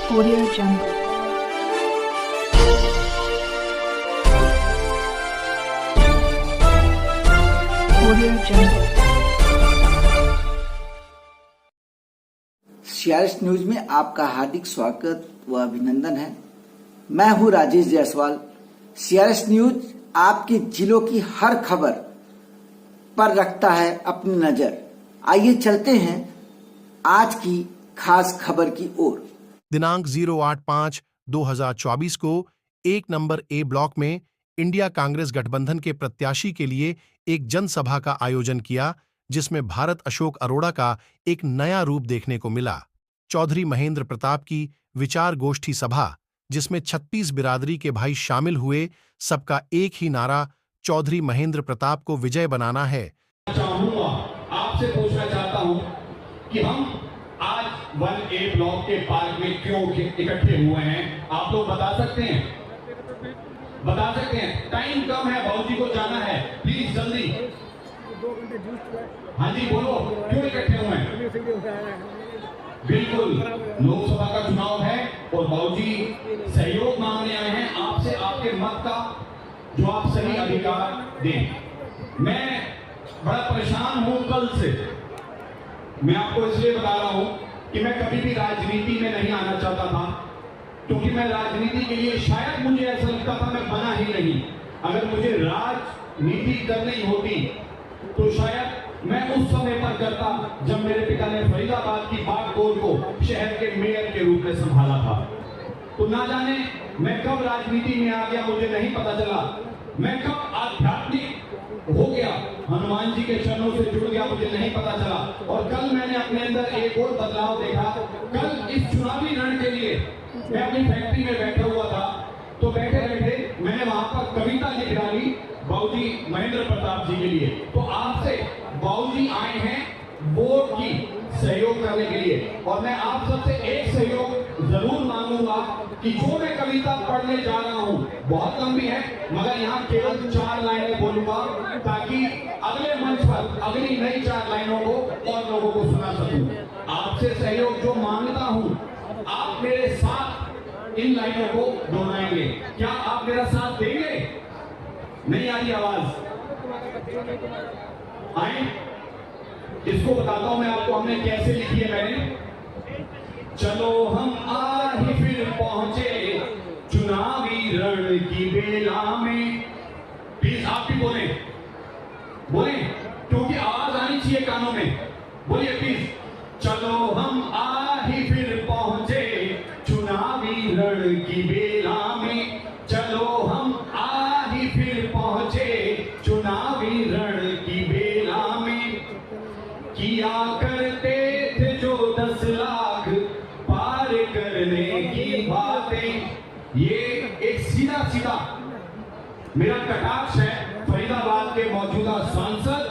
Audio Jungle. Audio Jungle. CRS news में आपका हार्दिक स्वागत व अभिनंदन है। मैं हूं राजेश जायसवाल। सीआरएस न्यूज आपके जिलों की हर खबर पर रखता है अपनी नजर। आइए चलते हैं आज की खास खबर की ओर। दिनांक 0-8-5-2024 को 1 नंबर ए ब्लॉक में इंडिया कांग्रेस गठबंधन के प्रत्याशी के लिए एक जनसभा का आयोजन किया, जिसमें भारत अशोक अरोड़ा का एक नया रूप देखने को मिला। चौधरी महेंद्र प्रताप की विचार गोष्ठी सभा, जिसमें 36 बिरादरी के भाई शामिल हुए। सबका एक ही नारा, चौधरी महेंद्र प्रताप को विजय बनाना है। चाहूंगा आपसे पूछना चाहता हूं कि हम आज 1A ब्लॉक के पार्क में क्यों इकट्ठे हुए हैं? आप लोग बता सकते हैं? बता सकते हैं? टाइम कम है, बाबूजी को जाना है, प्लीज जल्दी। हाँ जी बोलो, क्यों इकट्ठे हुए हैं? बिल्कुल, लोकसभा का चुनाव है और बाबूजी सहयोग मांगने आए हैं आपसे, आपके मत का जो आप सही अधिकार दें। मैं बड़ा परेशान हूं कल से। मैं आपको इसलिए बता रहा हूं कि मैं कभी भी राजनीति में नहीं आना चाहता था, क्योंकि मैं राजनीति के लिए शायद मुझे ऐसा लगता था मैं बना ही नहीं। अगर मुझे राजनीति करनी होती तो शायद मैं उस समय पर करता जब मेरे पिता ने फरीदाबाद की बागडोर को शहर के मेयर के रूप में संभाला था। तो ना जाने मैं कब राजनीति में आ गया, मुझे नहीं पता चला। मैं कब आध्यात्मिक हो गया, हनुमान जी के चरणों से जुड़ गया, मुझे नहीं पता चला। और कल मैंने अपने अंदर एक और बदलाव देखा। कल इस चुनावी रण के लिए मैं अपनी फैक्ट्री में बैठा हुआ था, तो बैठे बैठे मैंने वहां पर कविता लिख डाली बाबूजी महेंद्र प्रताप जी के लिए। तो आपसे बाबूजी आए हैं वोट की सहयोग करने के लिए, और मैं आप सबसे एक सहयोग जरूर मांगूंगा कि जो मैं कविता पढ़ने जा रहा हूं, बहुत लंबी है मगर यहाँ केवल 4 लाइनें बोलूंगा, ताकि अगले मंच पर अगली नई 4 लाइनों को और लोगों को सुना सकूं। आपसे सहयोग जो मांगता हूं, आप मेरे साथ इन लाइनों को दोहराएंगे। क्या आप मेरा साथ देंगे? नहीं आ रही आवाज? आए, इसको बताता हूं मैं आपको, हमने कैसे लिखी है। मैंने चलो हम आ ही फिर पहुंचे चुनावी रण की बेला में। प्लीज आप भी बोले बोले, क्योंकि आवाज आनी चाहिए कानों में। बोलिए प्लीज। चलो हम आ ही फिर पहुंचे चुनावी रण की बेला में। चलो हम आ ही फिर पहुंचे चुनावी रण की बेला में। किया करते थे जो 10 लाख पार करने की बातें। ये एक सीधा सीधा मेरा कटाक्ष है फरीदाबाद के मौजूदा सांसद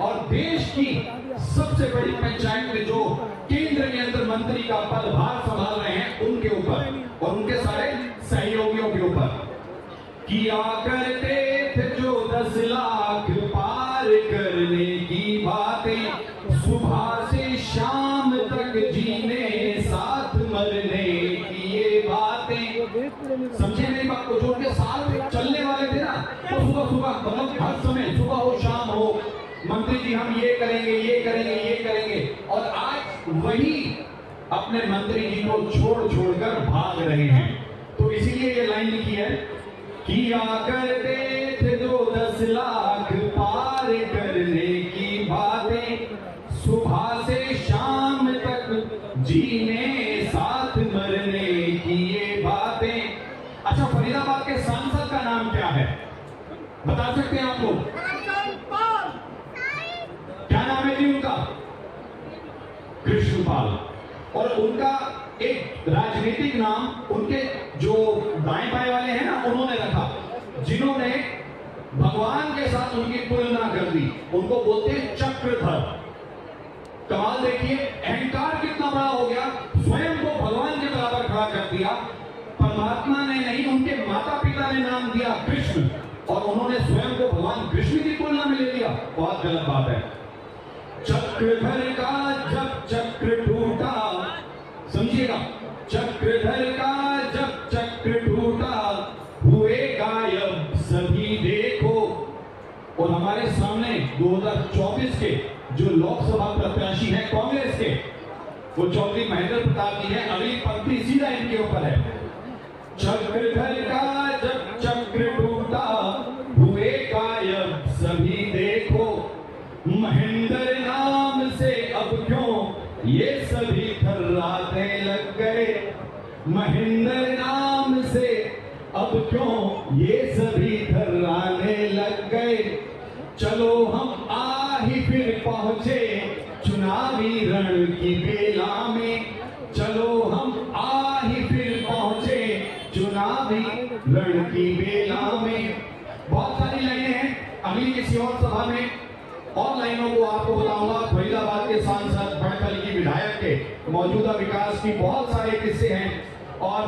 और देश की सबसे बड़ी पंचायत में जो केंद्र के अंदर मंत्री का पदभार संभाल रहे हैं उनके ऊपर और उनके सारे सहयोगियों के ऊपर। किया करते थे जो 10 लाख पार करने की बातें। सुबह से शाम तक जीने साथ मरने की ये बातें। समझे मेरी बात को? जो उनके साथ चलने वाले थे ना, तो सुबह सुबह मतलब हर समय, सुबह हो शाम हो, मंत्री जी हम ये करेंगे ये करेंगे ये करेंगे। और आज वही अपने मंत्री जी को छोड़ छोड़कर भाग रहे हैं। तो इसीलिए ये लाइन लिखी है, किया करते थे जो 10 लाख पार करने की बातें। सुबह से शाम तक जीने साथ मरने की ये बातें। अच्छा, फरीदाबाद के सांसद का नाम क्या है बता सकते हैं आप लोग? क्या नाम है जी उनका? कृष्णपाल। और उनका एक राजनीतिक नाम उनके जो दाएं बाएं वाले हैं ना, उन्होंने रखा, जिन्होंने भगवान के साथ उनकी तुलना कर दी, उनको बोलते हैं चक्रधर। कमाल देखिए, अहंकार कितना बड़ा हो गया, स्वयं को भगवान के बराबर खड़ा कर दिया। परमात्मा ने नहीं, उनके माता पिता ने नाम दिया कृष्ण, और उन्होंने स्वयं को भगवान कृष्ण की तुलना में ले लिया। बहुत गलत बात है। चक्रधर का जब चक्र टूटा, समझिए लीजिएगा। चक्रधर का जब चक्र टूटा हुए गायब सभी देखो। और हमारे सामने 2024 के जो लोकसभा प्रत्याशी हैं कांग्रेस के, वो चौधरी महेंद्र प्रताप जी हैं। अगली पंक्ति सीधा इनके ऊपर है। चक्रधर का जब चक्र टूटा हुए गायब सभी देखो। महेंद्र नाम से अब क्यों ये सभी थर्राने लग गए। महेंद्र नाम से अब क्यों ये सभी थर्राने लग गए। चलो हम आ ही फिर पहुंचे चुनावी रण की बेला में। चलो हम आ ही फिर पहुंचे चुनावी रण की बेला में। बहुत सारी लाइनें हैं, अगली किसी और सभा में और लाइनों को आपको बताऊंगा। फरीदाबाद के सांसद, बड़खल की विधायक के मौजूदा विकास की बहुत सारे किस्से हैं। और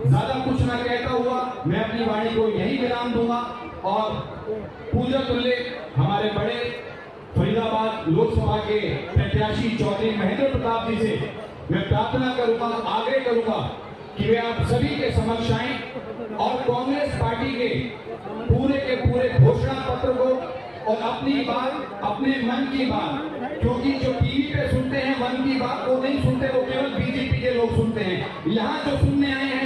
ज्यादा कुछ न कहता हुआ मैं अपनी वाणी को यही विराम दूंगा और पूजा तुल्य हमारे बड़े फरीदाबाद लोकसभा के प्रत्याशी चौधरी महेंद्र प्रताप जी से मैं प्रार्थना करूंगा, आग्रह करूंगा कि वे आप सभी के समक्ष आएं और कांग्रेस पार्टी के पूरे घोषणा पत्र को और अपनी बात, अपने मन की बात, क्योंकि जो टीवी पे सुनते हैं मन की बात वो नहीं सुनते, वो केवल बीजेपी के लोग सुनते हैं। यहाँ जो सुनने आए हैं